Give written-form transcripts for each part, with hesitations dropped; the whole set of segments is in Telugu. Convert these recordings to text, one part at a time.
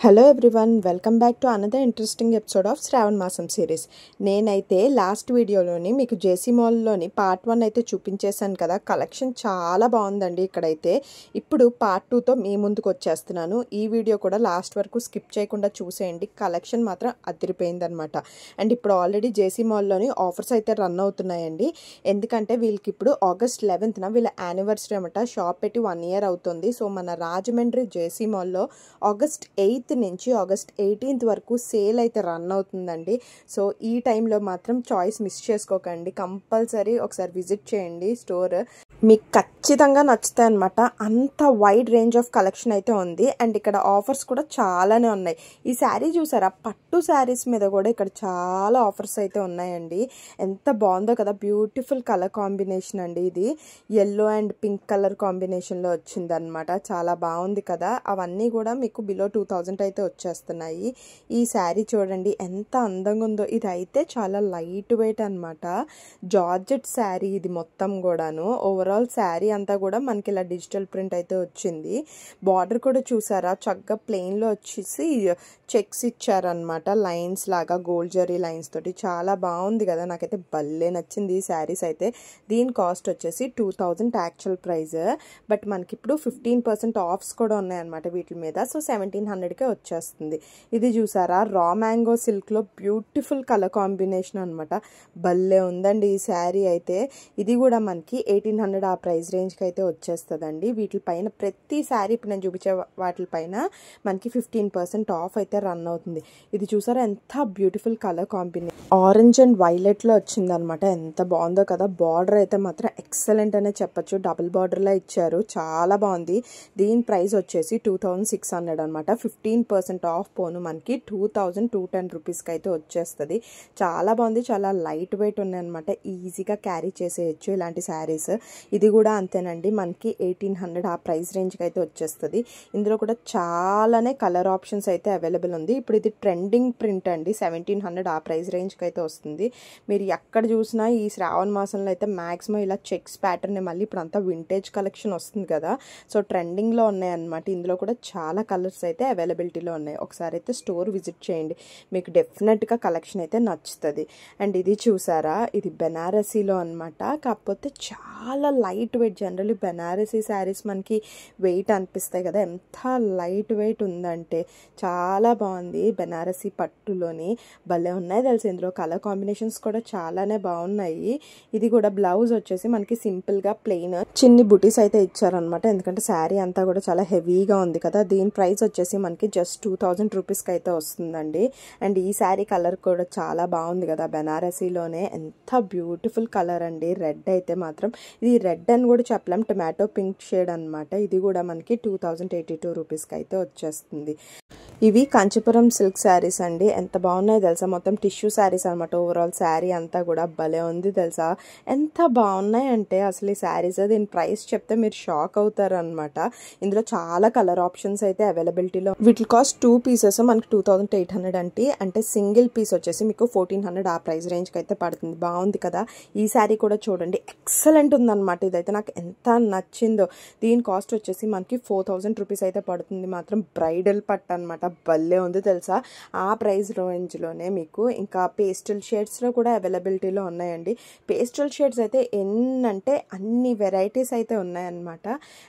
Hello everyone, welcome back to another interesting episode of Shravana masam series. నేనైతే లాస్ట్ వీడియోలోని మీకు జేసీ మాల్లోని పార్ట్ 1 అయితే చూపించేశాను కదా. కలెక్షన్ చాలా బాగుందండి. ఇక్కడైతే ఇప్పుడు పార్ట్ 2తో మీ ముందుకు వచ్చేస్తున్నాను. ఈ వీడియో కూడా లాస్ట్ వరకు స్కిప్ చేయకుండా చూసేయండి. కలెక్షన్ మాత్రం అదిరిపోయిందనమాట. అండ్ ఇప్పుడు ఆల్రెడీ జేసీ మాల్లోని ఆఫర్స్ అయితే రన్ అవుతున్నాయండి. ఎందుకంటే వీళ్ళకి ఇప్పుడు ఆగస్ట్ 11న వీళ్ళ యానివర్సరీ అనమాట. షాప్ పెట్టి 1 year అవుతుంది. సో మన రాజమండ్రి జేసీ మాల్లో ఆగస్ట్ 8th నుంచి ఆగస్ట్ 18th వరకు సేల్ అయితే రన్ అవుతుందండి. సో ఈ టైంలో మాత్రం చాయిస్ మిస్ చేసుకోకండి. కంపల్సరీ ఒకసారి విజిట్ చేయండి స్టోర్. మీకు ఖచ్చితంగా నచ్చుతాయి అనమాట. అంత వైడ్ రేంజ్ ఆఫ్ కలెక్షన్ అయితే ఉంది. అండ్ ఇక్కడ ఆఫర్స్ కూడా చాలానే ఉన్నాయి. ఈ శారీ చూసారా, పట్టు శారీస్ మీద కూడా ఇక్కడ చాలా ఆఫర్స్ అయితే ఉన్నాయండి. ఎంత బాగుందో కదా. బ్యూటిఫుల్ కలర్ కాంబినేషన్ అండి. ఇది ఎల్లో అండ్ పింక్ కలర్ కాంబినేషన్లో వచ్చింది అనమాట. చాలా బాగుంది కదా. అవన్నీ కూడా మీకు బిలో 2000 అయితే వచ్చేస్తున్నాయి. ఈ శారీ చూడండి ఎంత అందంగా ఉందో. ఇది అయితే చాలా లైట్ వెయిట్ అనమాట. జార్జెట్ శారీ ఇది మొత్తం కూడాను. ఓవరాల్ శారీ అంతా కూడా మనకి ఇలా డిజిటల్ ప్రింట్ అయితే వచ్చింది. బార్డర్ కూడా చూసారా, చక్కగా ప్లెయిన్లో వచ్చేసి చెక్స్ ఇచ్చారనమాట. లైన్స్ లాగా గోల్డ్ జరీ లైన్స్ తోటి చాలా బాగుంది కదా. నాకైతే భలే నచ్చింది ఈ శారీస్ అయితే. దీని కాస్ట్ వచ్చేసి 2000 యాక్చువల్ ప్రైస్. బట్ మనకి ఇప్పుడు 15% ఆఫ్స్ కూడా ఉన్నాయన్నమాట వీటి మీద. సో 1700కే వచ్చేస్తుంది. ఇది చూసారా, రా మ్యాంగో సిల్క్లో బ్యూటిఫుల్ కలర్ కాంబినేషన్ అనమాట. భలే ఉందండి ఈ శారీ అయితే. ఇది కూడా మనకి 1800 ఆ ప్రైస్ రేంజ్కి అయితే వచ్చేస్తుందండి. వీటిపైన ప్రతి శారీ ఇప్పుడు నేను చూపించే వాటిపైన మనకి 15% ఆఫ్ అయితే రన్ అవుతుంది. ఇది చూసారా ఎంత beautiful colour combination. Orange and వైలెట్లో వచ్చిందనమాట. ఎంత బాగుందో కదా. బార్డర్ అయితే మాత్రం ఎక్సలెంట్ అనే చెప్పచ్చు. డబుల్ బార్డర్లా ఇచ్చారు. చాలా బాగుంది. దీని ప్రైస్ వచ్చేసి 2600 అనమాట. 15% ఆఫ్ పోను మనకి 2210 రూపీస్కి అయితే వచ్చేస్తుంది. చాలా బాగుంది. చాలా లైట్ వెయిట్ ఉన్నాయన్నమాట. ఈజీగా క్యారీ చేసేయచ్చు ఇలాంటి శారీస్. ఇది కూడా అంతేనండి. మనకి 1800 ఆ ప్రైస్ రేంజ్కి అయితే వచ్చేస్తుంది. ఇందులో కూడా చాలానే కలర్ ఆప్షన్స్ అయితే అవైలబుల్ ఉంది. ఇప్పుడు ఇది ట్రెండింగ్ ప్రింట్ అండి. 1700 ఆ ప్రైస్ రేంజ్కి అయితే వస్తుంది. మీరు ఎక్కడ చూసినా ఈ శ్రావణ మాసంలో అయితే మ్యాక్సిమం ఇలా చెక్స్ ప్యాటర్న్ మళ్ళీ ఇప్పుడు అంతా వింటేజ్ కలెక్షన్ వస్తుంది కదా. సో ట్రెండింగ్లో ఉన్నాయన్నమాట. ఇందులో కూడా చాలా కలర్స్ అయితే అవైలబిలిటీలో ఉన్నాయి. ఒకసారి అయితే స్టోర్ విజిట్ చేయండి. మీకు డెఫినెట్గా కలెక్షన్ అయితే నచ్చుతుంది. అండ్ ఇది చూసారా, ఇది బెనారసీలో అనమాట. కాకపోతే చాలా light weight. Generally Banarasi saris మనకి వెయిట్ అనిపిస్తాయి కదా. ఎంత లైట్ వెయిట్ ఉందంటే చాలా బాగుంది. బెనారసీ పట్టులోని భలే ఉన్నాయి తెలుసు. ఇందులో కలర్ కాంబినేషన్స్ కూడా చాలానే బాగున్నాయి. ఇది కూడా బ్లౌజ్ వచ్చేసి మనకి సింపుల్గా ప్లెయిన్ చిన్ని బుటీస్ అయితే ఇచ్చారనమాట. ఎందుకంటే శారీ అంతా కూడా చాలా హెవీగా ఉంది కదా. దీని ప్రైస్ వచ్చేసి మనకి జస్ట్ 2000 రూపీస్కి అయితే వస్తుందండి. అండ్ ఈ శారీ కలర్ కూడా చాలా బాగుంది కదా. బెనారసీలోనే ఎంత బ్యూటిఫుల్ కలర్ అండి. రెడ్ అయితే మాత్రం ఇది రెడ్ అని కూడా చెప్పలేం, టొమాటో పింక్ షేడ్ అనమాట. ఇది కూడా మనకి 2082 రూపీస్కి అయితే వచ్చేస్తుంది. ఇవి కంచిపురం సిల్క్ శారీస్ అండి. ఎంత బాగున్నాయో తెలుసా. మొత్తం టిష్యూ శారీస్ అనమాట. ఓవరాల్ శారీ అంతా కూడా భలే ఉంది తెలుసా. ఎంత బాగున్నాయి అంటే అసలు ఈ శారీస్. దీని ప్రైస్ చెప్తే మీరు షాక్ అవుతారు అనమాట. ఇందులో చాలా కలర్ ఆప్షన్స్ అయితే అవైలబిలిటీలో. వీటి కాస్ట్ 2 pieces మనకి 2800 అంటే సింగిల్ పీస్ వచ్చేసి మీకు 1400 ఆ ప్రైస్ రేంజ్కి అయితే పడుతుంది. బాగుంది కదా. ఈ శారీ కూడా చూడండి ఎక్సలెంట్ ఉందన్నమాట. ఇదైతే నాకు ఎంత నచ్చిందో. దీని కాస్ట్ వచ్చేసి మనకి 4000 రూపీస్ అయితే పడుతుంది. మాత్రం బ్రైడల్ పట్టు అనమాట. భలే ఉంది తెలుసా. ఆ ప్రైస్ రేంజ్లోనే మీకు ఇంకా పేస్టల్ షేడ్స్లో కూడా అవైలబిలిటీలో ఉన్నాయండి. పేస్టల్ షేడ్స్ అయితే ఎన్నంటే అన్ని వెరైటీస్ అయితే ఉన్నాయన్నమాట.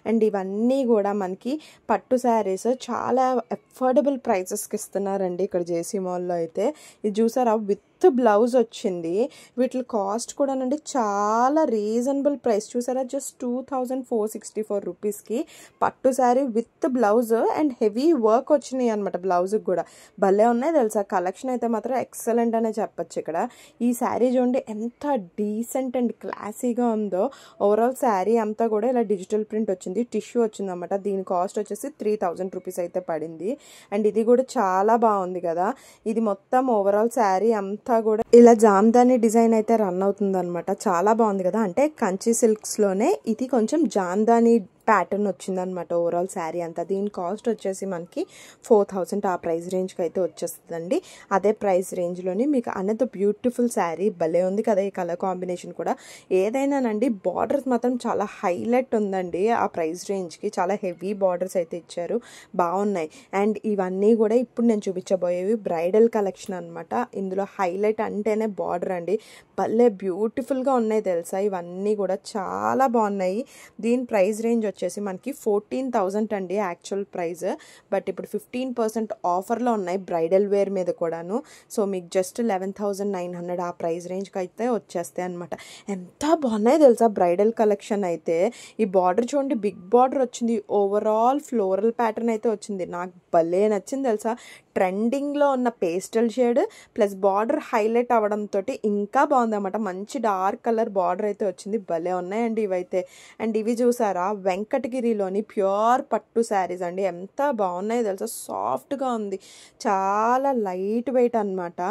అండ్ ఇవన్నీ కూడా మనకి పట్టు శారీస్ చాలా అఫోర్డబుల్ ప్రైసెస్కి ఇస్తున్నారండి ఇక్కడ జేసీ మాల్లో అయితే. ఇది చూసారా, విత్ బ్లౌజ్ వచ్చింది. వీటి కాస్ట్ కూడా అండి చాలా రీజనబుల్ ప్రైస్. చూసారా, జస్ట్ 2464 రూపీస్కి పట్టు sari with blouse and heavy work వచ్చినాయి అనమాట. బ్లౌజ్కి కూడా భలే ఉన్నాయి తెలుసా. కలెక్షన్ అయితే మాత్రం ఎక్సలెంట్ అనే చెప్పచ్చు. ఇక్కడ ఈ శారీ చూడండి ఎంత డీసెంట్ అండ్ క్లాసీగా ఉందో. ఓవరాల్ శారీ అంతా కూడా ఇలా డిజిటల్ ప్రింట్ వచ్చింది. టిష్యూ వచ్చింది అనమాట. దీని కాస్ట్ వచ్చేసి 3000 రూపీస్ అయితే పడింది. అండ్ ఇది కూడా చాలా బాగుంది కదా. ఇది మొత్తం ఓవరాల్ శారీ అంతా కూడా ఇలా జామ్దాని డిజైన్ అయితే రన్ అవుతుంది అనమాట. చాలా బాగుంది కదా. అంటే కంచి సిల్క్స్లోనే ఇది కొంచెం జామ్దాని ప్యాటర్న్ వచ్చిందనమాట ఓవరాల్ శారీ అంతా. దీని కాస్ట్ వచ్చేసి మనకి 4000 ఆ ప్రైస్ రేంజ్కి అయితే వచ్చేస్తుందండి. అదే ప్రైస్ రేంజ్లోని మీకు అనేది బ్యూటిఫుల్ శారీ భలే ఉంది కదా. ఈ కలర్ కాంబినేషన్ కూడా ఏదైనానండి బార్డర్స్ మాత్రం చాలా హైలైట్ ఉందండి. ఆ ప్రైస్ రేంజ్కి చాలా హెవీ బార్డర్స్ అయితే ఇచ్చారు, బాగున్నాయి. అండ్ ఇవన్నీ కూడా ఇప్పుడు నేను చూపించబోయేవి బ్రైడల్ కలెక్షన్ అనమాట. ఇందులో హైలైట్ అంటేనే బార్డర్ అండి, భలే బ్యూటిఫుల్గా ఉన్నాయి తెలుసా. ఇవన్నీ కూడా చాలా బాగున్నాయి. దీని ప్రైస్ రేంజ్ వచ్చేసి మనకి 14,000 అండి యాక్చువల్ ప్రైస్. బట్ ఇప్పుడు 15% ఆఫర్లో ఉన్నాయి బ్రైడల్ వేర్ మీద కూడాను. సో మీకు జస్ట్ 11,900 ఆ ప్రైస్ రేంజ్కి అయితే వచ్చేస్తాయి అనమాట. ఎంత బాగున్నాయి తెలుసా బ్రైడల్ కలెక్షన్ అయితే. ఈ బార్డర్ చూడండి, బిగ్ బార్డర్ వచ్చింది, ఓవరాల్ ఫ్లోరల్ ప్యాటర్న్ అయితే వచ్చింది. నాకు భలే నచ్చింది తెలుసా. ట్రెండింగ్లో ఉన్న pastel shade plus border highlight అవ్వడంతో ఇంకా బాగుందన్నమాట. మంచి డార్క్ కలర్ బార్డర్ అయితే వచ్చింది, భలే ఉన్నాయండి ఇవైతే. అండ్ ఇవి చూసారా, వెంకటగిరిలోని ప్యూర్ పట్టు శారీస్ అండి. ఎంత బాగున్నాయి తెలుసా, సాఫ్ట్గా ఉంది, చాలా లైట్ వెయిట్ అనమాట.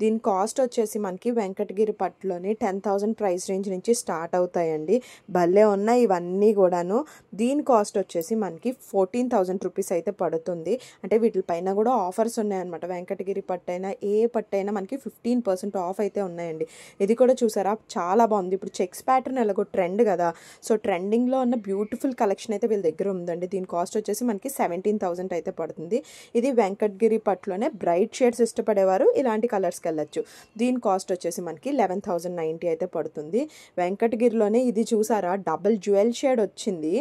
దీని కాస్ట్ వచ్చేసి మనకి వెంకటగిరి పట్టులోని 10,000 ప్రైస్ రేంజ్ నుంచి స్టార్ట్ అవుతాయండి. భలే ఉన్నాయి ఇవన్నీ కూడాను. దీని కాస్ట్ వచ్చేసి మనకి 14,000 రూపీస్ అయితే పడుతుంది. అంటే వీటిపైన కూడా ఆఫర్స్ ఉన్నాయన్నమాట. వెంకటగిరి పట్టు అయినా ఏ పట్టు అయినా మనకి 15% ఆఫ్ అయితే ఉన్నాయండి. ఇది కూడా చూసారా, చాలా బాగుంది. ఇప్పుడు చెక్స్ ప్యాటర్న్ ఎలాగో ట్రెండ్ కదా, సో ట్రెండింగ్లో ఉన్న బ్యూటిఫుల్ కలెక్షన్ అయితే వీళ్ళ దగ్గర ఉందండి. దీని కాస్ట్ వచ్చేసి మనకి 17,000 అయితే పడుతుంది. ఇది వెంకటగిరి పట్టులోనే బ్రైట్ షేడ్స్ ఇష్టపడేవారు ఇలాంటి కలర్స్కి వెళ్ళచ్చు. దీని కాస్ట్ వచ్చేసి మనకి 11,090 అయితే పడుతుంది. వెంకటగిరిలోనే ఇది చూసారా, డబుల్ జ్యువెల్ షేడ్ వచ్చింది,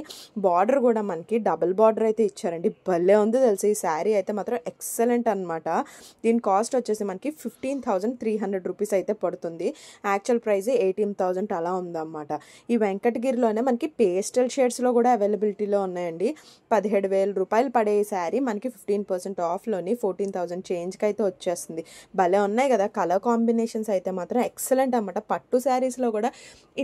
బార్డర్ కూడా మనకి డబుల్ బార్డర్ అయితే ఇచ్చారండి. భలే ఉంది తెలుసు ఈ శారీ అయితే మాత్రం, ఎక్సలెంట్ అనమాట. దీని కాస్ట్ వచ్చేసి మనకి 15,300 రూపీస్ అయితే పడుతుంది. యాక్చువల్ ప్రైస్ 18,000 అలా ఉందన్నమాట. ఈ వెంకటగిరిలోనే మనకి పేస్టల్ షేడ్స్లో కూడా అవైలబిలిటీలో ఉన్నాయండి. 17,000 రూపాయలు పడే ఈ శారీ మనకి 15% ఆఫ్లోని 14,000 చేంజ్కి అయితే వచ్చేస్తుంది. భలే ఉన్నాయి కదా కలర్ కాంబినేషన్స్ అయితే మాత్రం ఎక్సలెంట్ అనమాట. పట్టు శారీస్లో కూడా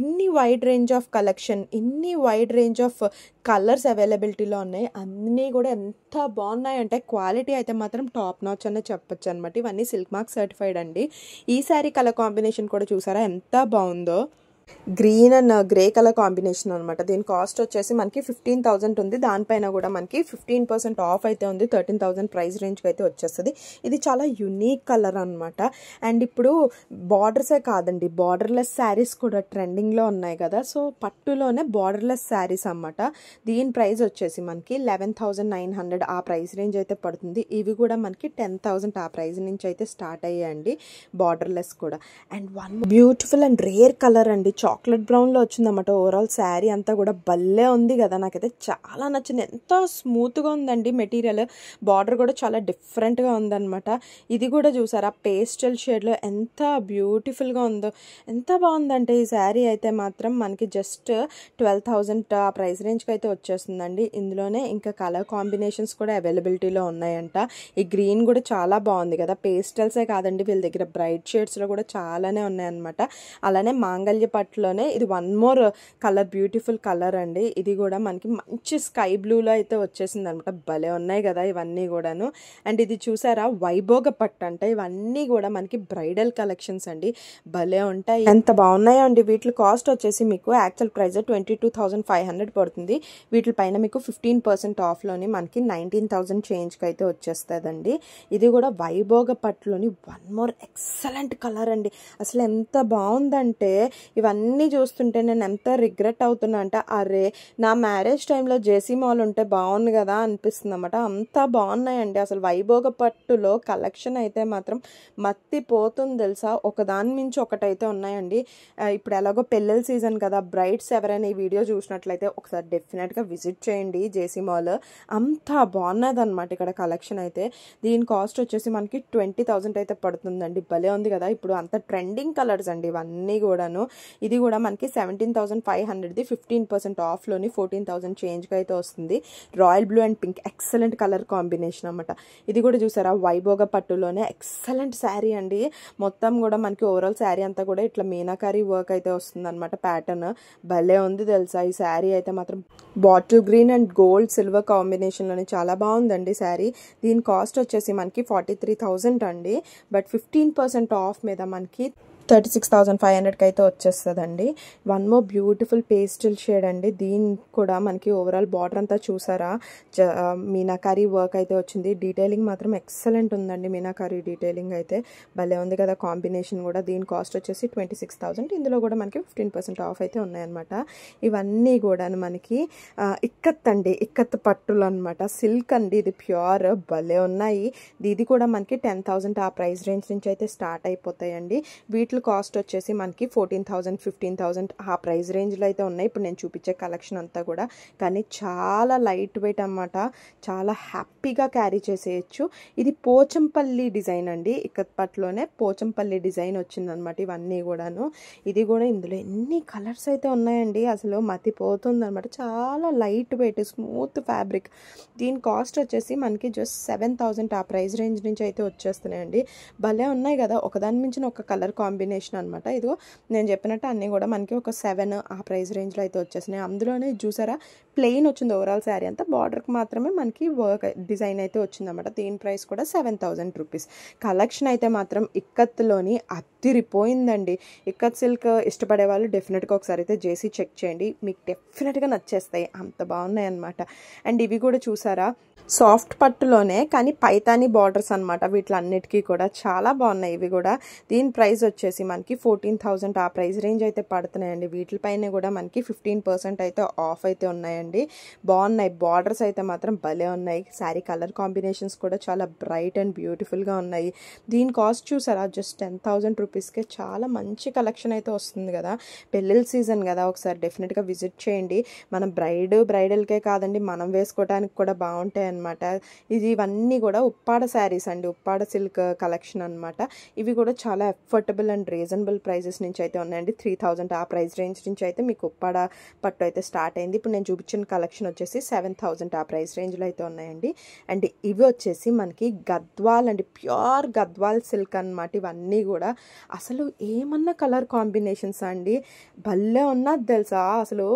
ఇన్ని వైడ్ రేంజ్ ఆఫ్ కలెక్షన్, ఇన్ని వైడ్ రేంజ్ ఆఫ్ కలర్స్ అవైలబిలిటీలో ఉన్నాయి. అన్నీ కూడా ఎంత బాగున్నాయి అంటే క్వాలిటీ అయితే మాత్రం టాప్ నాచ్ అనే చెప్పొచ్చు అనమాట. ఇవన్నీ సిల్క్ మార్క్ సర్టిఫైడ్ అండి. ఈ శారీ కలర్ కాంబినేషన్ కూడా చూసారా ఎంత బాగుందో, green and grey colour combination అనమాట. దీని కాస్ట్ వచ్చేసి మనకి 15,000 ఉంది. దానిపైన కూడా మనకి 15% ఆఫ్ అయితే ఉంది. 13,000 ప్రైస్ రేంజ్కి అయితే వచ్చేస్తుంది. ఇది చాలా యునీక్ కలర్ అనమాట. అండ్ ఇప్పుడు బార్డర్సే కాదండి, బార్డర్లెస్ శారీస్ కూడా ట్రెండింగ్లో ఉన్నాయి కదా. సో పట్టులోనే బార్డర్లెస్ శారీస్ అనమాట. దీని ప్రైస్ వచ్చేసి మనకి 11,900 ఆ ప్రైస్ రేంజ్ అయితే పడుతుంది. ఇవి కూడా మనకి 10,000 ఆ ప్రైస్ నుంచి అయితే స్టార్ట్ అయ్యాయండి బార్డర్లెస్ కూడా. And one beautiful and rare colour అండి, చాక్లెట్ బ్రౌన్లో వచ్చిందన్నమాట. ఓవరాల్ శారీ అంతా కూడా భలే ఉంది కదా, నాకైతే చాలా నచ్చింది. ఎంత స్మూత్గా ఉందండి మెటీరియల్, బార్డర్ కూడా చాలా డిఫరెంట్గా ఉందన్నమాట. ఇది కూడా చూసారా పేస్టల్ షేడ్లో ఎంత బ్యూటిఫుల్గా ఉందో, ఎంత బాగుందంటే ఈ శారీ అయితే మాత్రం మనకి జస్ట్ 12,000 ఆ ప్రైస్ రేంజ్కి అయితే వచ్చేస్తుందండి. ఇందులోనే ఇంకా కలర్ కాంబినేషన్స్ కూడా అవైలబిలిటీలో ఉన్నాయంట. ఈ గ్రీన్ కూడా చాలా బాగుంది కదా, పేస్టల్సే కాదండి వీళ్ళ దగ్గర బ్రైట్ షేడ్స్లో కూడా చాలానే ఉన్నాయన్నమాట. అలానే మాంగళ్య పట్టులోనే ఇది one more colour, beautiful colour అండి. ఇది కూడా మనకి మంచి స్కై బ్లూలో అయితే వచ్చేసింది అనమాట. భలే ఉన్నాయి కదా ఇవన్నీ కూడాను. అండ్ ఇది చూసారా వైభోగ పట్టు అంట. ఇవన్నీ కూడా మనకి బ్రైడల్ కలెక్షన్స్ అండి, భలే ఉంటాయి, ఎంత బాగున్నాయో అండి. వీటి కాస్ట్ వచ్చేసి మీకు యాక్చువల్ ప్రైస్ 22,500 పడుతుంది. వీటిపైన మీకు 15% ఆఫ్లోని మనకి 19,000 చేంజ్కి అయితే వచ్చేస్తుందండి. ఇది కూడా వైభోగ పట్టులోని వన్ మోర్ ఎక్సలెంట్ కలర్ అండి. అసలు ఎంత బాగుందంటే ఇవన్నీ చూస్తుంటే నేను ఎంత రిగ్రెట్ అవుతున్నా అంటే, అరే నా మ్యారేజ్ టైంలో జేసీ మాల్ ఉంటే బాగుంది కదా అనిపిస్తుంది అన్నమాట. అంత బాగున్నాయండి అసలు. వైభోగ పట్టులో కలెక్షన్ అయితే మాత్రం మత్తిపోతుంది తెలుసా, ఒకదాని మించి ఒకటైతే ఉన్నాయండి. ఇప్పుడు ఎలాగో పెళ్ళిళ్ళ సీజన్ కదా, బ్రైడ్స్ ఎవరైనా ఈ వీడియో చూసినట్లయితే ఒకసారి డెఫినెట్గా విజిట్ చేయండి జేసీ మాల్, అంత బాగున్నది అనమాట ఇక్కడ కలెక్షన్ అయితే. దీని కాస్ట్ వచ్చేసి మనకి 20,000 అయితే పడుతుందండి. భలే ఉంది కదా. ఇప్పుడు అంత ట్రెండింగ్ కలర్స్ అండి ఇవన్నీ కూడాను. ఇది కూడా మనకి 17,500ది 15% ఆఫ్లోని 14,000 చేంజ్కి అయితే వస్తుంది. Royal blue and pink excellent colour combination అనమాట. ఇది కూడా చూసారా వైభోగ పట్టులోనే ఎక్సలెంట్ శారీ అండి. మొత్తం కూడా మనకి ఓవరాల్ శారీ అంతా కూడా ఇట్లా మీనాకారి వర్క్ అయితే వస్తుంది అనమాట, ప్యాటర్న్ భలే ఉంది తెలుసా. ఈ శారీ అయితే మాత్రం bottle green and gold silver కాంబినేషన్లోనే చాలా బాగుందండి శారీ. దీని కాస్ట్ వచ్చేసి మనకి 43,000 అండి. బట్ 15% ఆఫ్ మీద మనకి 36,500కి అయితే వచ్చేస్తుందండి. One more beautiful pastel shade అండి. దీనికి కూడా మనకి ఓవరాల్ బార్డర్ అంతా చూసారా మీనాకారీ వర్క్ అయితే వచ్చింది. డీటెయిలింగ్ మాత్రం ఎక్సలెంట్ ఉందండి. మీనాకారీ డీటెయిలింగ్ అయితే భలే ఉంది కదా. కాంబినేషన్ కూడా దీని కాస్ట్ వచ్చేసి 26,000. ఇందులో కూడా మనకి 15% ఆఫ్ అయితే ఉన్నాయన్నమాట. ఇవన్నీ కూడా మనకి ఇక్కత్ అండి, ఇక్కత్ పట్టులు అనమాట. సిల్క్ అండి, ఇది ప్యూర్ భలే ఉన్నాయి. ఇది కూడా మనకి 10,000 ఆ ప్రైస్ రేంజ్ నుంచి అయితే స్టార్ట్ అయిపోతాయండి. వీటి కాస్ట్ వచ్చేసి మనకి 14,000 15,000 ఆ ప్రైస్ రేంజ్లో అయితే ఉన్నాయి ఇప్పుడు నేను చూపించే కలెక్షన్ అంతా కూడా. కానీ చాలా లైట్ వెయిట్ అన్నమాట, చాలా హ్యాపీగా క్యారీ చేసేయచ్చు. ఇది పోచంపల్లి డిజైన్ అండి, ఇక్కత్పట్లోనే పోచంపల్లి డిజైన్ వచ్చిందనమాట ఇవన్నీ కూడాను. ఇది కూడా ఇందులో ఎన్ని కలర్స్ అయితే ఉన్నాయండి, అసలు మతిపోతుంది అనమాట. చాలా లైట్ వెయిట్ స్మూత్ ఫ్యాబ్రిక్. దీని కాస్ట్ వచ్చేసి మనకి జస్ట్ 7,000 ఆ ప్రైస్ రేంజ్ నుంచి అయితే వచ్చేస్తున్నాయండి. భలే ఉన్నాయి కదా, ఒకదాని మించిన ఒక కలర్ కాంబినేషన్ అనమాట. ఇదిగో నేను చెప్పినట్టు అన్నీ కూడా మనకి ఒక 7 ఆ ప్రైస్ రేంజ్లో అయితే వచ్చేసినాయి. అందులోనే చూసారా ప్లెయిన్ వచ్చింది ఓవరాల్ శారీ అంతా, బార్డర్కి మాత్రమే మనకి వర్క్ డిజైన్ అయితే వచ్చిందన్నమాట. దీని ప్రైస్ కూడా 7,000 రూపీస్. కలెక్షన్ అయితే మాత్రం ఇక్కత్లోని అదిరిపోయిందండి. ఇక్కత్ సిల్క్ ఇష్టపడే వాళ్ళు డెఫినెట్గా ఒకసారి అయితే జేసీ చెక్ చేయండి, మీకు డెఫినెట్గా నచ్చేస్తాయి, అంత బాగున్నాయి అన్నమాట. అండ్ ఇవి కూడా చూసారా సాఫ్ట్ పట్టులోనే కానీ పైతాని బార్డర్స్ అనమాట. వీటిలన్నిటికీ కూడా చాలా బాగున్నాయి ఇవి కూడా. దీని ప్రైస్ వచ్చేసి మనకి 14,000 ఆ ప్రైస్ రేంజ్ అయితే పడుతున్నాయండి. వీటిపైన కూడా మనకి 15% అయితే ఆఫ్ అయితే ఉన్నాయండి. బాగున్నాయి, బార్డర్స్ అయితే మాత్రం భలే ఉన్నాయి. శారీ కలర్ కాంబినేషన్స్ కూడా చాలా బ్రైట్ అండ్ బ్యూటిఫుల్గా ఉన్నాయి. దీని కాస్ట్ చూసారా జస్ట్ 10,000 రూపీస్కే చాలా మంచి కలెక్షన్ అయితే వస్తుంది కదా. పెళ్ళిళ్ళ సీజన్ కదా, ఒకసారి డెఫినెట్గా విజిట్ చేయండి. మనం బ్రైడల్కే కాదండి, మనం వేసుకోవడానికి కూడా బాగుంటాయి అనమాట. ఇవన్నీ కూడా ఉప్పాడ శారీస్ అండి, ఉప్పాడ సిల్క్ కలెక్షన్ అనమాట. ఇవి కూడా చాలా అఫోర్డబుల్ అండ్ రీజనబుల్ ప్రైజెస్ నుంచి అయితే ఉన్నాయండి. 3,000 ఆ ప్రైస్ రేంజ్ నుంచి అయితే మీకు ఉప్పాడ పట్టు అయితే స్టార్ట్ అయింది. ఇప్పుడు నేను చూపించిన కలెక్షన్ వచ్చేసి 7,000 ఆ ప్రైస్ రేంజ్లో అయితే ఉన్నాయండి. అండ్ ఇవి వచ్చేసి మనకి గద్వాల్ అండి, ప్యూర్ గద్వాల్ సిల్క్ అనమాట. ఇవన్నీ కూడా అసలు ఏమన్నా కలర్ కాంబినేషన్స్ అండి, భలే ఉన్నది తెలుసా. అసలు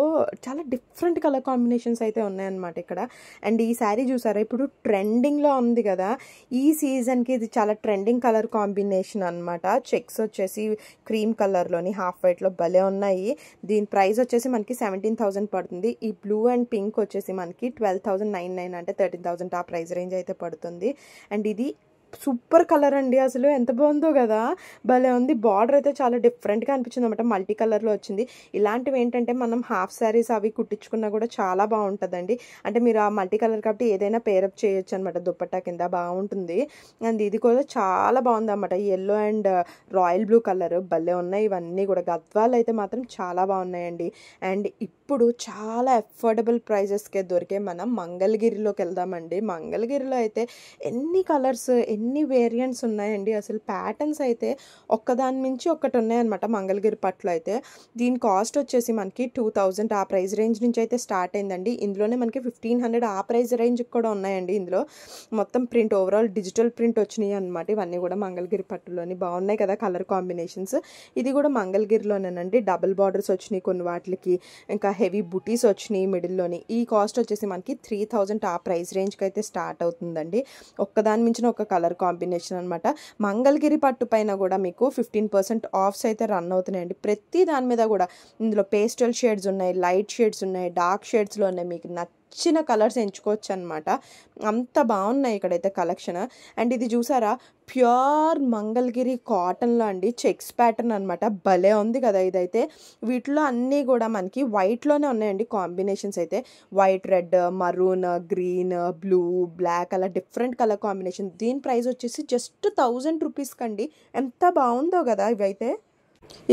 చాలా డిఫరెంట్ కలర్ కాంబినేషన్స్ అయితే ఉన్నాయన్నమాట ఇక్కడ. అండ్ ఈ శారీ చూసారా ఇప్పుడు ట్రెండింగ్లో ఉంది కదా, ఈ సీజన్కి ఇది చాలా ట్రెండింగ్ కలర్ కాంబినేషన్ అనమాట. చెక్స్ వచ్చేసి క్రీమ్ కలర్లోని హాఫ్ వైట్లో భలే ఉన్నాయి. దీని ప్రైస్ వచ్చేసి మనకి 17,000 పడుతుంది. ఈ బ్లూ అండ్ పింక్ వచ్చేసి మనకి 12,999 అంటే 13,000 ఆ ప్రైస్ రేంజ్ అయితే పడుతుంది. అండ్ ఇది సూపర్ కలర్ అండి, అసలు ఎంత బాగుందో కదా, భలే ఉంది. బార్డర్ అయితే చాలా డిఫరెంట్గా అనిపించింది అనమాట, మల్టీ కలర్లో వచ్చింది. ఇలాంటివి ఏంటంటే మనం హాఫ్ శారీస్ అవి కుట్టించుకున్నా కూడా చాలా బాగుంటుందండి. అంటే మీరు ఆ మల్టీ కలర్ కాబట్టి ఏదైనా పేరప్ చేయొచ్చు అనమాట, దుప్పట్టా కింద బాగుంటుంది. అండ్ ఇది కూడా చాలా బాగుంది అనమాట, yellow and royal blue colour భలే ఉన్నాయి. ఇవన్నీ కూడా గద్వాలు అయితే మాత్రం చాలా బాగున్నాయండి. అండ్ ఇప్పుడు చాలా అఫోర్డబుల్ ప్రైజెస్కే దొరికే మనం మంగళగిరిలోకి వెళ్దామండి. మంగళగిరిలో అయితే ఎన్ని కలర్స్ ఎన్ని వేరియంట్స్ ఉన్నాయండి, అసలు ప్యాటర్న్స్ అయితే ఒక్కదాని మించి ఒక్కటి ఉన్నాయన్నమాట మంగళగిరి పట్లు అయితే. దీని కాస్ట్ వచ్చేసి మనకి 2,000 ఆ ప్రైస్ రేంజ్ నుంచి అయితే స్టార్ట్ అయిందండి. ఇందులోనే మనకి 1,500 ఆ ప్రైస్ రేంజ్కి కూడా ఉన్నాయండి. ఇందులో మొత్తం ప్రింట్ ఓవరాల్ డిజిటల్ ప్రింట్ వచ్చినాయి అనమాట. ఇవన్నీ కూడా మంగళగిరి పట్టులోని బాగున్నాయి కదా కలర్ కాంబినేషన్స్. ఇది కూడా మంగళగిరిలోనేనండి. డబుల్ బార్డర్స్ వచ్చినాయి కొన్ని వాటికి, ఇంకా హెవీ బుటీస్ వచ్చినాయి మిడిల్లోని. ఈ కాస్ట్ వచ్చేసి మనకి 3,000 ఆ ప్రైస్ రేంజ్కి అయితే స్టార్ట్ అవుతుందండి. ఒక్కదాని మించిన ఒక కలర్ కాంబినేషన్ అనమాట. మంగళగిరి పట్టు పైన కూడా మీకు 15% ఆఫ్స్ అయితే రన్ అవుతున్నాయండి. ప్రతి దాని మీద కూడా ఇందులో పేస్టల్ షేడ్స్ ఉన్నాయి, లైట్ షేడ్స్ ఉన్నాయి, డార్క్ షేడ్స్లో ఉన్నాయి. మీకు నచ్చిన కలర్స్ ఎంచుకోవచ్చు అనమాట, అంత బాగున్నాయి ఇక్కడైతే కలెక్షన్. అండ్ ఇది చూసారా ప్యూర్ మంగళగిరి కాటన్లో అండి, చెక్స్ ప్యాటర్న్ అనమాట. భలే ఉంది కదా ఇదైతే. వీటిలో అన్నీ కూడా మనకి వైట్లోనే ఉన్నాయండి కాంబినేషన్స్ అయితే. White, red, maroon, green, blue, black అలా డిఫరెంట్ కలర్ కాంబినేషన్. దీని ప్రైస్ వచ్చేసి జస్ట్ 1,000 రూపీస్కి అండి. ఎంత బాగుందో కదా ఇవైతే.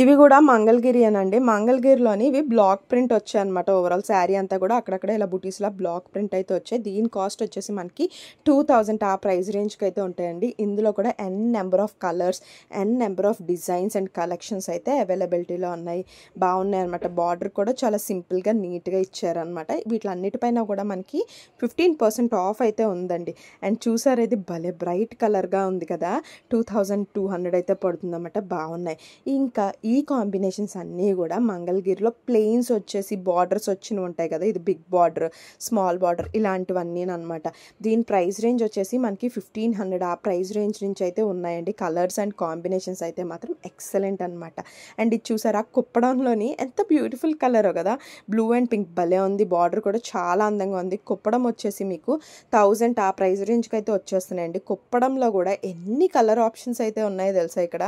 ఇవి కూడా మంగళగిరి అనండి. మంగళగిరిలోని ఇవి బ్లాక్ ప్రింట్ వచ్చాయి అనమాట. ఓవరాల్ శారీ అంతా కూడా అక్కడక్కడ ఇలా బుటీస్లా బ్లాక్ ప్రింట్ అయితే వచ్చాయి. దీని కాస్ట్ వచ్చేసి మనకి 2,000 ఆ ప్రైస్ రేంజ్కి అయితే ఉంటాయండి. ఇందులో కూడా N number of colours, N number of designs and collections అయితే అవైలబిలిటీలో ఉన్నాయి. బాగున్నాయి అనమాట. బార్డర్ కూడా చాలా సింపుల్గా నీట్గా ఇచ్చారనమాట. వీటిలన్నిటిపైన కూడా మనకి 15% ఆఫ్ అయితే ఉందండి. అండ్ చూసారు ఇది భలే బ్రైట్ కలర్గా ఉంది కదా, 2,200 అయితే పడుతుంది అనమాట. బాగున్నాయి. ఇంకా ఇక ఈ కాంబినేషన్స్ అన్నీ కూడా మంగళగిరిలో ప్లెయిన్స్ వచ్చేసి బార్డర్స్ వచ్చినవి ఉంటాయి కదా, ఇది బిగ్ బార్డర్, స్మాల్ బార్డర్ ఇలాంటివన్నీ అనమాట. దీని ప్రైస్ రేంజ్ వచ్చేసి మనకి 1500 ఆ ప్రైస్ రేంజ్ నుంచి అయితే ఉన్నాయండి. కలర్స్ అండ్ కాంబినేషన్స్ అయితే మాత్రం ఎక్సలెంట్ అనమాట. అండ్ ఇది చూసారా కుప్పడంలోని ఎంత బ్యూటిఫుల్ కలర్ కదా, బ్లూ అండ్ పింక్ భలే ఉంది. బార్డర్ కూడా చాలా అందంగా ఉంది. కుప్పడం వచ్చేసి మీకు 1000 ఆ ప్రైస్ రేంజ్కి అయితే వచ్చేస్తున్నాయండి. కుప్పడంలో కూడా ఎన్ని కలర్ ఆప్షన్స్ అయితే ఉన్నాయో తెలుసా, ఇక్కడ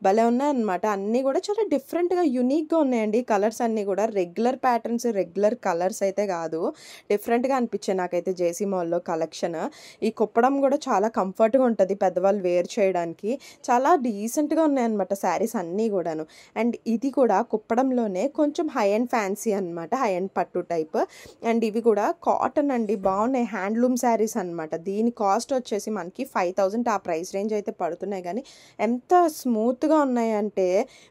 భలే ఉన్నాయన్నమాట. అన్నీ కూడా చాలా డిఫరెంట్గా యూనిక్గా ఉన్నాయండి. కలర్స్ అన్నీ కూడా రెగ్యులర్ ప్యాటర్న్స్, రెగ్యులర్ కలర్స్ అయితే కాదు, డిఫరెంట్గా అనిపించాయి నాకైతే జేసీ మాల్లో కలెక్షన్. ఈ కుప్పడం కూడా చాలా కంఫర్ట్గా ఉంటుంది పెద్దవాళ్ళు వేర్ చేయడానికి. చాలా డీసెంట్గా ఉన్నాయన్నమాట శారీస్ అన్నీ కూడాను. అండ్ ఇది కూడా కుప్పడంలోనే కొంచెం హై అండ్ ఫ్యాన్సీ అనమాట, హై అండ్ పట్టు టైప్. అండ్ ఇవి కూడా కాటన్ అండి, బాగున్నాయి, హ్యాండ్లూమ్ శారీస్ అనమాట. దీని కాస్ట్ వచ్చేసి మనకి 5000 ఆ ప్రైస్ రేంజ్ అయితే పడుతున్నాయి. కానీ ఎంత స్మూత్గా ఉన్నాయంటే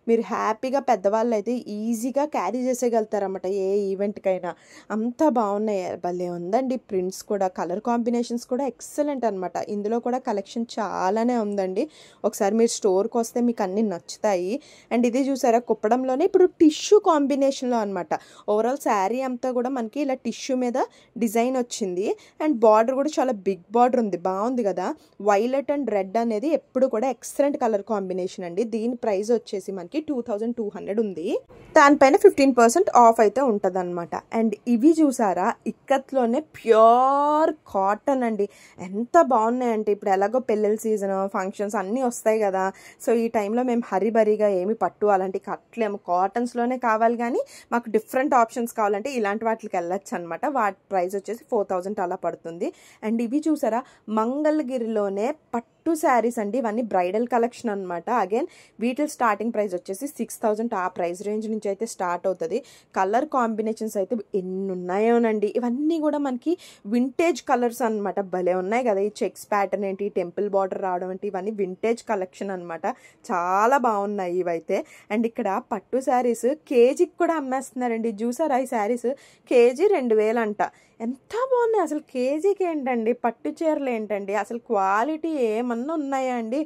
మీరు హ్యాపీగా పెద్దవాళ్ళు అయితే ఈజీగా క్యారీ చేసేయగలుగుతారన్నమాట ఏ ఈవెంట్కైనా. అంత బాగున్నాయి, భలే ఉందండి. ప్రింట్స్ కూడా, కలర్ కాంబినేషన్స్ కూడా ఎక్సలెంట్ అనమాట. ఇందులో కూడా కలెక్షన్ చాలానే ఉందండి. ఒకసారి మీరు స్టోర్కి వస్తే మీకు అన్నీ నచ్చుతాయి. అండ్ ఇది చూసారా కుప్పడంలోనే ఇప్పుడు టిష్యూ కాంబినేషన్లో అనమాట. ఓవరాల్ శారీ అంతా కూడా మనకి ఇలా టిష్యూ మీద డిజైన్ వచ్చింది. అండ్ బార్డర్ కూడా చాలా బిగ్ బార్డర్ ఉంది, బాగుంది కదా. వైలెట్ అండ్ రెడ్ అనేది ఎప్పుడు కూడా ఎక్సలెంట్ కలర్ కాంబినేషన్ అండి. దీని ప్రైస్ వచ్చేసి మనకి 2200 ఉంది. దానిపైన 15% ఆఫ్ అయితే ఉంటుంది అనమాట. అండ్ ఇవి చూసారా ఇక్కత్లోనే ప్యూర్ కాటన్ అండి, ఎంత బాగున్నాయంటే. ఇప్పుడు ఎలాగో పెళ్ళిళ్ళ సీజన్, ఫంక్షన్స్ అన్నీ వస్తాయి కదా, సో ఈ టైంలో మేము హరిబరిగా ఏమి పట్టు అలాంటి కట్టలేము, కాటన్స్లోనే కావాలి. కానీ మాకు డిఫరెంట్ ఆప్షన్స్ కావాలంటే ఇలాంటి వాటికి వెళ్ళచ్చు అనమాట. వాటి ప్రైస్ వచ్చేసి 4000 అలా పడుతుంది. అండ్ ఇవి చూసారా మంగళగిరిలోనే పట్టు శారీస్ అండి, ఇవన్నీ బ్రైడల్ కలెక్షన్ అనమాట. అగైన్ వీటి స్టార్టింగ్ ప్రైస్ వచ్చేసి 6000 ఆ ప్రైస్ రేంజ్ నుంచి అయితే స్టార్ట్ అవుతుంది. కలర్ కాంబినేషన్స్ అయితే ఎన్ని ఉన్నాయోనండి. ఇవన్నీ కూడా మనకి వింటేజ్ కలర్స్ అనమాట, భలే ఉన్నాయి కదా. ఈ చెక్స్ ప్యాటర్న్ ఏంటి, టెంపుల్ బార్డర్ రావడం ఏంటి, ఇవన్నీ వింటేజ్ కలెక్షన్ అనమాట. చాలా బాగున్నాయి ఇవైతే. అండ్ ఇక్కడ పట్టు శారీస్ కేజీకి కూడా అమ్మేస్తున్నారండి. చూసారా ఈ శారీస్ కేజీ 2000 అంట. ఎంత బాగున్నాయి అసలు. కేజీకి ఏంటండి, పట్టు చీరలు ఏంటండి, అసలు క్వాలిటీ ఏమన్నా ఉన్నాయా అండి.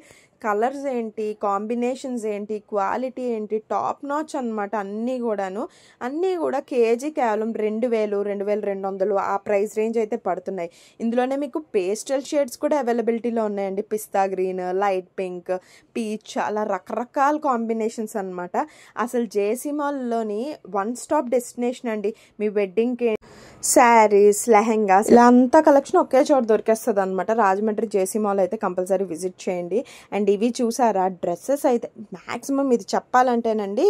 కలర్స్ ఏంటి, కాంబినేషన్స్ ఏంటి, క్వాలిటీ ఏంటి, టాప్ నాచ్ అనమాట. అన్నీ కూడా కేజీ కేవలం 2000, 2200 ఆ ప్రైస్ రేంజ్ అయితే పడుతున్నాయి. ఇందులోనే మీకు పేస్టల్ షేడ్స్ కూడా అవైలబిలిటీలో ఉన్నాయండి. పిస్తా గ్రీన్, లైట్ పింక్, పీచ్, అలా రకరకాల కాంబినేషన్స్ అనమాట. అసలు జేసీ మాల్లోని వన్ స్టాప్ డెస్టినేషన్ అండి. మీ వెడ్డింగ్కి శారీస్, లెహెంగాస్ ఇలా అంతా కలెక్షన్ ఒకే చోట దొరికేస్తుంది అనమాట. రాజమండ్రి జేసీ మాల్ అయితే కంపల్సరీ విజిట్ చేయండి. అండ్ ఇవి చూసారా డ్రెస్సెస్ అయితే మ్యాక్సిమం ఇది చెప్పాలంటేనండి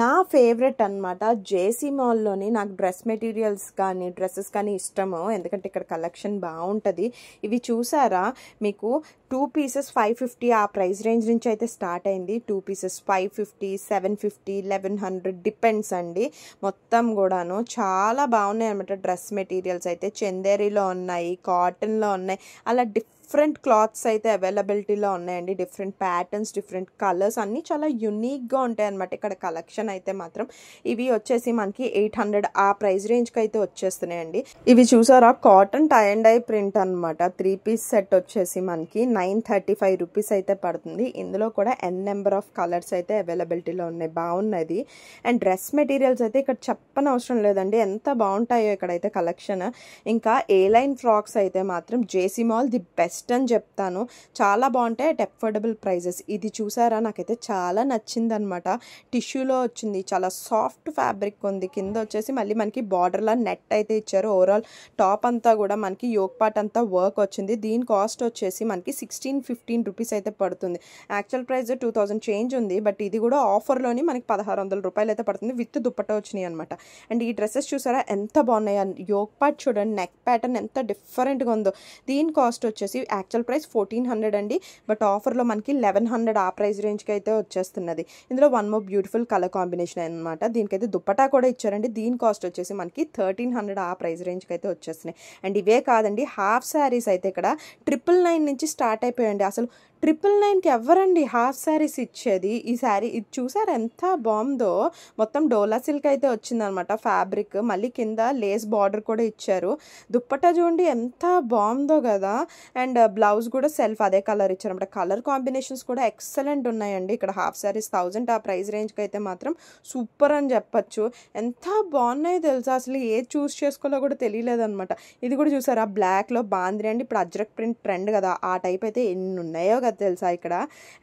నా ఫేవరెట్ అనమాట. జేసీ మాల్లోని నాకు డ్రెస్ మెటీరియల్స్ కానీ డ్రెస్సెస్ కానీ ఇష్టము, ఎందుకంటే ఇక్కడ కలెక్షన్ బాగుంటుంది. ఇవి చూసారా మీకు 2 పీసెస్ 550 ఆ ప్రైస్ రేంజ్ నుంచి అయితే స్టార్ట్ అయింది. 2 పీసెస్ 550, 750, 1100 డిపెండ్స్ అండి. మొత్తం కూడాను చాలా బాగున్నాయి అనమాట. డ్రెస్ మెటీరియల్స్ అయితే చందేరిలో ఉన్నాయి, కాటన్లో ఉన్నాయి, అలా డిఫరెంట్ క్లాత్స్ అయితే అవైలబిలిటీలో ఉన్నాయండి. డిఫరెంట్ ప్యాటర్న్స్, డిఫరెంట్ కలర్స్ అన్నీ చాలా యూనిక్గా ఉంటాయి అనమాట ఇక్కడ కలెక్షన్ అయితే మాత్రం. ఇవి వచ్చేసి మనకి 800 ఆ ప్రైస్ రేంజ్కి అయితే వచ్చేస్తున్నాయండి. ఇవి చూసారా cotton tie and dye print అనమాట. 3 పీస్ సెట్ వచ్చేసి మనకి 935 రూపీస్ అయితే పడుతుంది. ఇందులో కూడా n నెంబర్ ఆఫ్ కలర్స్ అయితే అవైలబిలిటీలో ఉన్నాయి, బాగున్నది. అండ్ డ్రెస్ మెటీరియల్స్ అయితే ఇక్కడ చెప్పని అవసరం లేదండి, ఎంత బాగుంటాయో ఇక్కడైతే కలెక్షన్. ఇంకా ఏ లైన్ ఫ్రాక్స్ అయితే మాత్రం జేసీ మాల్ ది బెస్ట్ అని చెప్తాను. చాలా బాగుంటాయి అట్ అఫోర్డబుల్ ప్రైజెస్. ఇది చూసారా నాకైతే చాలా నచ్చింది అనమాట. టిష్యూలో వచ్చింది, చాలా సాఫ్ట్ ఫ్యాబ్రిక్ ఉంది. కింద వచ్చేసి మళ్ళీ మనకి బార్డర్లా నెట్ అయితే ఇచ్చారు. ఓవరాల్ టాప్ అంతా కూడా మనకి యోక్ పార్ట్ అంతా వర్క్ వచ్చింది. దీని కాస్ట్ వచ్చేసి మనకి 1615 రూపీస్ అయితే పడుతుంది. యాక్చువల్ ప్రైస్ 2000 చేంజ్ ఉంది, బట్ ఇది కూడా ఆఫర్లోని మనకి 1600 రూపాయలు అయితే పడుతుంది. విత్ దుప్పట్టా వచ్చినాయి అనమాట. అండ్ ఈ డ్రెస్సెస్ చూసారా ఎంత బాగున్నాయి. యోక్ పార్ట్ చూడండి, నెక్ ప్యాటర్న్ ఎంత డిఫరెంట్గా ఉందో. దీని కాస్ట్ వచ్చేసి యాక్చువల్ ప్రైస్ 1400 అండి, బట్ ఆఫర్లో మనకి 1100 ఆ ప్రైస్ రేంజ్కి అయితే వచ్చేస్తున్నది. ఇందులో one more beautiful colour combination అనమాట. దీనికైతే దుప్పటా కూడా ఇచ్చారండి. దీని కాస్ట్ వచ్చేసి మనకి 1300 ఆ ప్రైస్ రేంజ్కి అయితే వచ్చేస్తున్నాయి. అండ్ ఇవే కాదండి, హాఫ్ శారీస్ అయితే ఇక్కడ 999 నుంచి స్టార్ట్ అయిపోయాయండి. అసలు 999కి ఎవరండి హాఫ్ శారీస్ ఇచ్చేది. ఈ శారీ ఇది చూసారు ఎంత బాగుందో. మొత్తం డోలా సిల్క్ అయితే వచ్చిందనమాట ఫ్యాబ్రిక్. మళ్ళీ కింద లేస్ బార్డర్ కూడా ఇచ్చారు. దుప్పట్టా చూడండి ఎంత బాగుందో కదా. అండ్ బ్లౌజ్ కూడా సెల్ఫ్ అదే కలర్ ఇచ్చారనమాట. కలర్ కాంబినేషన్స్ కూడా ఎక్సలెంట్ ఉన్నాయండి. ఇక్కడ హాఫ్ శారీస్ 1000 ఆ ప్రైస్ రేంజ్కి అయితే మాత్రం సూపర్ అని చెప్పచ్చు. ఎంత బాగున్నాయో తెలుసా, అసలు ఏది చూస్ చేసుకోవాలో కూడా తెలియలేదనమాట. ఇది కూడా చూసారా బ్లాక్లో బాంద్రీ అండి. ఇప్పుడు అజ్రక్ ప్రింట్ ట్రెండ్ కదా, ఆ టైప్ అయితే ఎన్ని ఉన్నాయో కదా తెలుసా ఇక్కడ.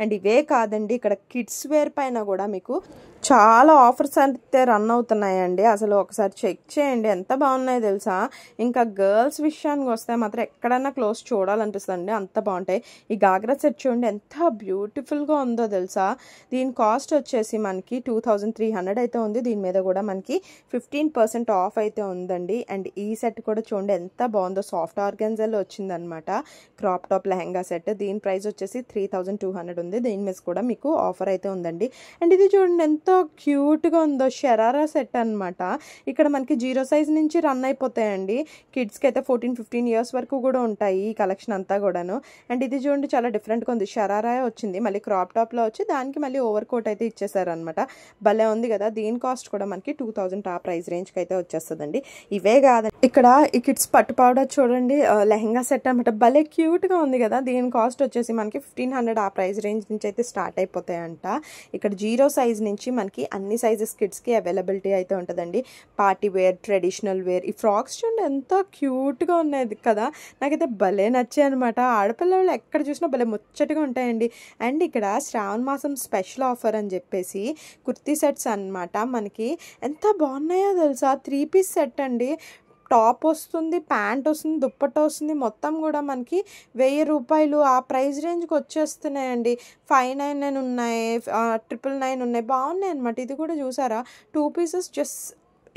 అండ్ ఇవే కాదండి, ఇక్కడ కిడ్స్ వేర్ పైన కూడా మీకు చాలా ఆఫర్స్ అయితే రన్ అవుతున్నాయండి. అసలు ఒకసారి చెక్ చేయండి ఎంత బాగున్నాయో తెలుసా. ఇంకా గర్ల్స్ విషయానికి వస్తే మాత్రం ఎక్కడైనా క్లోజ్ చూడాలనిపిస్తుంది, అంత బాగుంటాయి. ఈ గాగ్రా సెట్ చూడండి ఎంత బ్యూటిఫుల్గా ఉందో తెలుసా. దీని కాస్ట్ వచ్చేసి మనకి 2300 అయితే ఉంది. దీని మీద కూడా మనకి 15% ఆఫ్ అయితే ఉందండి. అండ్ ఈ సెట్ కూడా చూడండి ఎంత బాగుందో, సాఫ్ట్ ఆర్గన్జాలో వచ్చిందనమాట. Crop top lehenga set. దీని ప్రైస్ వచ్చేసి 3200 ఉంది. దీని మీద కూడా మీకు ఆఫర్ అయితే ఉందండి. అండ్ ఇది చూడండి ఎంతో క్యూట్గా ఉందో, షరారా సెట్ అనమాట. ఇక్కడ మనకి 0 సైజ్ నుంచి రన్ అయిపోతాయండి. కిడ్స్కి అయితే 14-15 ఇయర్స్ వరకు కూడా ఉంటాయి ఈ కలెక్షన్ అంతా కూడాను. అండ్ ఇది చూడండి చాలా డిఫరెంట్గా ఉంది, షరారా వచ్చింది. మళ్ళీ క్రాప్ టాప్లో వచ్చి దానికి మళ్ళీ ఓవర్ కోట్ అయితే ఇచ్చేసారనమాట. భలే ఉంది కదా. దీని కాస్ట్ కూడా మనకి 2000 ఆ ప్రైస్ రేంజ్కి అయితే వచ్చేస్తుందండి. ఇవే కాదండి, ఇక్కడ ఈ కిడ్స్ పట్టు పౌడర్ చూడండి లెహంగా సెట్ అనమాట. భలే క్యూట్గా ఉంది కదా. దీని కాస్ట్ వచ్చేసి మనకి 1500 ఆ ప్రైస్ రేంజ్ నుంచి అయితే స్టార్ట్ అయిపోతాయంట. ఇక్కడ 0 సైజ్ నుంచి మనకి అన్ని సైజెస్ కిడ్స్కి అవైలబిలిటీ అయితే ఉంటుందండి. Party wear, traditional wear. ఈ ఫ్రాక్స్ చూడండి ఎంతో క్యూట్గా ఉన్నాయి కదా. నాకైతే భలే నచ్చాయి అనమాట. ఆడపిల్లలు ఎక్కడ చూసినా భలే ముచ్చటగా ఉంటాయండి. అండ్ ఇక్కడ శ్రావణ మాసం స్పెషల్ ఆఫర్ అని చెప్పేసి కుర్తీ సెట్స్ అనమాట. మనకి ఎంత బాగున్నాయో తెలుసా. 3 పీస్ సెట్ అండి. టాప్ వస్తుంది, ప్యాంట్ వస్తుంది, దుప్పట్టా వస్తుంది. మొత్తం కూడా మనకి 1000 రూపాయలు ఆ ప్రైస్ రేంజ్కి వచ్చేస్తున్నాయండి. 599 ఉన్నాయి, 999 ఉన్నాయి. బాగున్నాయి అనమాట. ఇది కూడా చూసారా 2 పీసెస్ జస్ట్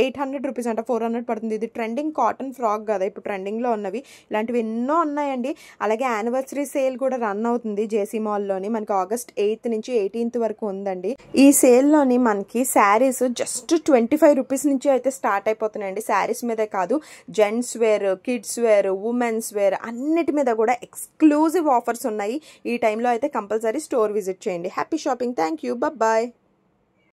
800 రూపీస్ అంట, 400 పడుతుంది. ఇది ట్రెండింగ్ కాటన్ ఫ్రాక్ కదా, ఇప్పుడు ట్రెండింగ్లో ఉన్నవి ఇలాంటివి ఎన్నో ఉన్నాయండి. అలాగే యానివర్సరీ సేల్ కూడా రన్ అవుతుంది జేసీ మాల్లోని. మనకి August 8th నుంచి 18th వరకు ఉందండి. ఈ సేల్లోని మనకి శారీస్ జస్ట్ 25 రూపీస్ నుంచి అయితే స్టార్ట్ అయిపోతున్నాయండి. శారీస్ మీదే కాదు, gents wear, kids wear, women's wear అన్నిటి మీద కూడా ఎక్స్క్లూజివ్ ఆఫర్స్ ఉన్నాయి. ఈ టైంలో అయితే కంపల్సరీ స్టోర్ విజిట్ చేయండి. Happy shopping. Thank you. Bye.